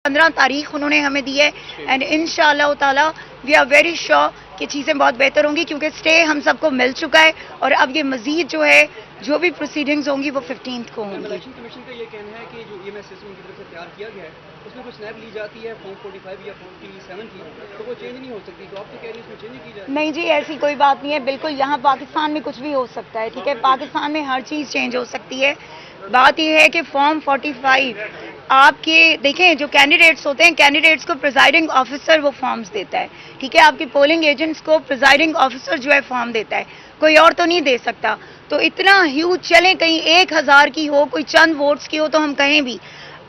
15 तारीख उन्होंने हमें दी है एंड इंशाअल्लाह ताला वी आर वेरी श्योर कि चीज़ें बहुत बेहतर होंगी, क्योंकि स्टे हम सबको मिल चुका है और अब ये मजीद जो है जो भी प्रोसीडिंग्स होंगी वो 15th को होंगी। इलेक्शन कमीशन का ये कहना है कि जो ईएमएस सिस्टम की तरफ से तैयार किया गया है उसमें कुछ स्नैप ली जाती है फॉर्म 45 या 47 की, तो वो चेंज नहीं हो सकती, तो आप तो कह रही हैं उसमें चेंज नहीं की जाती? नहीं जी, ऐसी कोई बात नहीं है, बिल्कुल यहाँ पाकिस्तान में कुछ भी हो सकता है, ठीक है, पाकिस्तान में हर चीज़ चेंज हो सकती है। बात यह है कि फॉर्म 45 आपके देखें जो कैंडिडेट्स होते हैं, कैंडिडेट्स को प्रिजाइडिंग ऑफिसर वो फॉर्म्स देता है, ठीक है, आपके पोलिंग एजेंट्स को प्रिजाइडिंग ऑफिसर जो है फॉर्म देता है, कोई और तो नहीं दे सकता। तो इतना ह्यूज चलें कहीं 1000 की हो, कोई चंद वोट्स की हो, तो हम कहें भी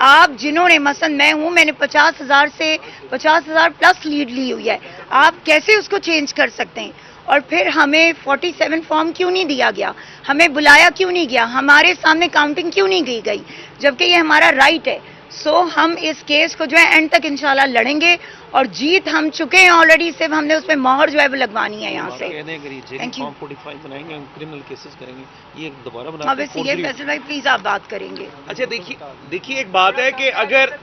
आप जिन्होंने मसलन मैं हूं, मैंने 50,000 से 50,000 प्लस लीड ली हुई है, आप कैसे उसको चेंज कर सकते हैं? और फिर हमें 47 फॉर्म क्यों नहीं दिया गया, हमें बुलाया क्यों नहीं गया, हमारे सामने काउंटिंग क्यों नहीं की गई, जबकि ये हमारा राइट है। सो हम इस केस को जो है एंड तक इंशाल्लाह लड़ेंगे और जीत हम चुके हैं ऑलरेडी, सिर्फ हमने उसमें मोहर जो है वो लगवानी है यहाँ से। Thank you. 45 बनाएंगे, हम क्रिमिनल केसेस करेंगे, ये दोबारा बना अब ये फैसल भाई प्लीज आप बात करेंगे। अच्छा देखिए एक बात है कि अगर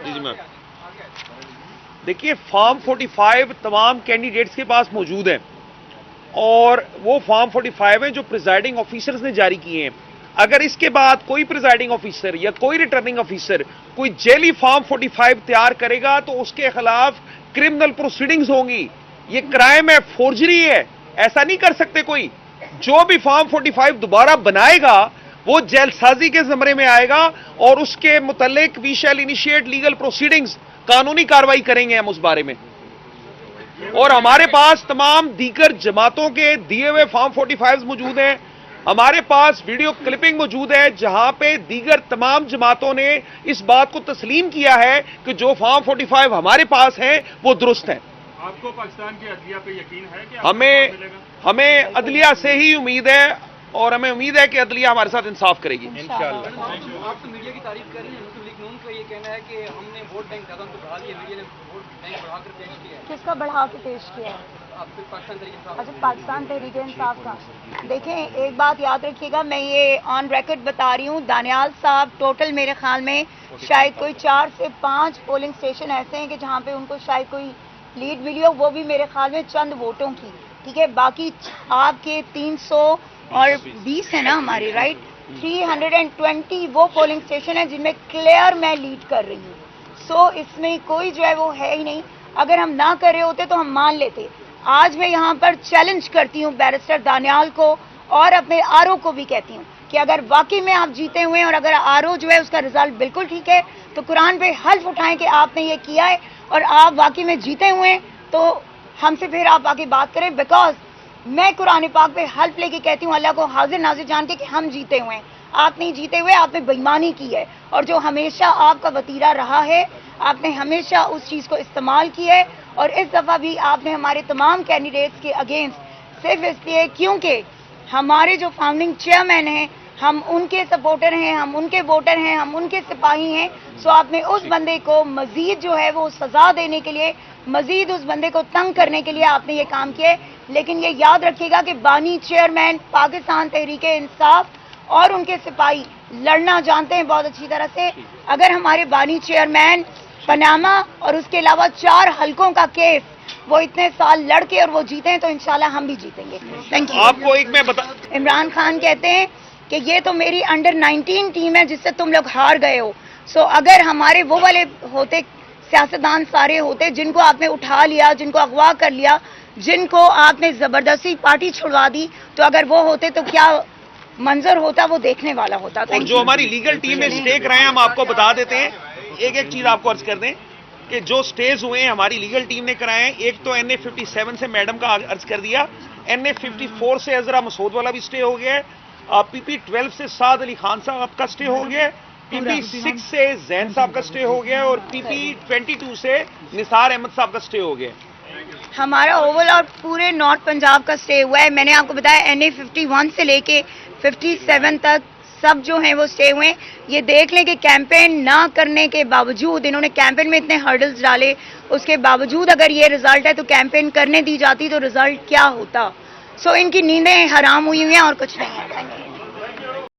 जी मैम देखिए फॉर्म 45 तमाम कैंडिडेट्स के पास मौजूद है और वो फॉर्म 45 है जो प्रिजाइडिंग ऑफिसर्स ने जारी किए हैं। अगर इसके बाद कोई प्रिजाइडिंग ऑफिसर या कोई रिटर्निंग ऑफिसर कोई जेली फॉर्म 45 तैयार करेगा तो उसके खिलाफ क्रिमिनल प्रोसीडिंग्स होंगी। ये क्राइम है, फोर्जरी है, ऐसा नहीं कर सकते कोई। जो भी फॉर्म 45 दोबारा बनाएगा वो जेलसाजी के ज़मरे में आएगा और उसके मुतल्लिक we shall initiate legal proceedings, कानूनी कार्रवाई करेंगे हम उस बारे में। और हमारे पास तमाम दीगर जमातों के दिए हुए फॉर्म 45 मौजूद हैं, हमारे पास वीडियो क्लिपिंग मौजूद है जहां पे दीगर तमाम जमातों ने इस बात को तस्लीम किया है कि जो फॉर्म 45 हमारे पास है वो दुरुस्त है। आपको पाकिस्तान की अदलिया पे यकीन है कि हमें अदलिया से ही उम्मीद है और हमें उम्मीद है कि अदलिया हमारे साथ इंसाफ करेगी इंशाअल्लाह। आप तो मीडिया की तारीफ कर रही हैं, मुस्लिम लीग नून का ये कहना है कि हमने वोट बैंक ज्यादा तो बढ़ा दिया, मीडिया ने वोट बैंक बढ़ाकर पेश किया है। किसका बढ़ा के पेश किया है? अच्छा, पाकिस्तान तहरीक इंसाफ का। देखें एक बात याद रखिएगा, मैं ये ऑन रिकॉर्ड बता रही हूँ, दानियाल साहब टोटल मेरे ख्याल में शायद कोई 4 से 5 पोलिंग स्टेशन ऐसे हैं कि जहाँ पे उनको शायद कोई लीड मिली हो, वो भी मेरे ख्याल में चंद वोटों की, ठीक है। बाकी आपके 320 है ना हमारे, राइट, 320 वो पोलिंग स्टेशन है जिनमें क्लियर मैं लीड कर रही हूँ। सो इसमें कोई जो है वो है ही नहीं। अगर हम ना कर रहे होते तो हम मान लेते। आज मैं यहाँ पर चैलेंज करती हूँ बैरिस्टर दानियाल को और अपने आरओ को भी कहती हूँ कि अगर वाकई में आप जीते हुए हैं और अगर आरओ जो है उसका रिजल्ट बिल्कुल ठीक है तो कुरान पे हल्फ उठाएं कि आपने ये किया है और आप वाकई में जीते हुए हैं, तो हमसे फिर आप आके बात करें। बिकॉज मैं कुरान पाक पे हल्फ लेके कहती हूँ अल्लाह को हाजिर नाजिर जान के कि हम जीते हुए हैं, आप नहीं जीते हुए, आपने बेईमानी की है और जो हमेशा आपका वतीरा रहा है, आपने हमेशा उस चीज़ को इस्तेमाल किया है। और इस दफ़ा भी आपने हमारे तमाम कैंडिडेट्स के अगेंस्ट सिर्फ इसलिए क्योंकि हमारे जो फाउंडिंग चेयरमैन हैं, हम उनके सपोर्टर हैं, हम उनके वोटर हैं, हम उनके सिपाही हैं। सो आपने उस बंदे को मज़ीद जो है वो सज़ा देने के लिए, मज़ीद उस बंदे को तंग करने के लिए आपने ये काम किया है। लेकिन ये याद रखिएगा कि बानी चेयरमैन पाकिस्तान तहरीक इंसाफ और उनके सिपाही लड़ना जानते हैं बहुत अच्छी तरह से। अगर हमारे बानी चेयरमैन पनामा और उसके अलावा 4 हलकों का केस वो इतने साल लड़के और वो जीते हैं तो इंशाल्लाह हम भी जीतेंगे। Thank you. आपको एक मैं बता, इमरान खान कहते हैं कि ये तो मेरी अंडर 19 टीम है जिससे तुम लोग हार गए हो। सो अगर हमारे वो वाले होते सियासतदान सारे होते जिनको आपने उठा लिया, जिनको अगवा कर लिया, जिनको आपने जबरदस्ती पार्टी छुड़वा दी, तो अगर वो होते तो क्या मंजर होता, वो देखने वाला होता। और जो हमारी लीगल टीम में स्टे कराए हम आपको बता देते हैं। एक चीज आपको अर्ज कर दें कि जो स्टेज हुए हैं हमारी लीगल टीम ने कराए हैं। एक तो NA 57 से मैडम का अर्ज कर दिया, NA 54 से अजरा मसूद वाला भी स्टे हो गया है, PP 12 से साद अली खान साहब का स्टे हो गया है, PP 6 से जैन साहब का स्टे हो गया है और PP 22 से निसार अहमद साहब का स्टे हो गया है। हमारा ओवरऑल पूरे नॉर्थ पंजाब का स्टे हुआ है। मैंने आपको बताया NA 51 से लेके 57 तक सब जो हैं वो स्टे हुए हैं। ये देख लें कि कैंपेन ना करने के बावजूद, इन्होंने कैंपेन में इतने हर्डल्स डाले, उसके बावजूद अगर ये रिजल्ट है तो कैंपेन करने दी जाती तो रिजल्ट क्या होता। सो इनकी नींदें हराम हुई हैं और कुछ नहीं है।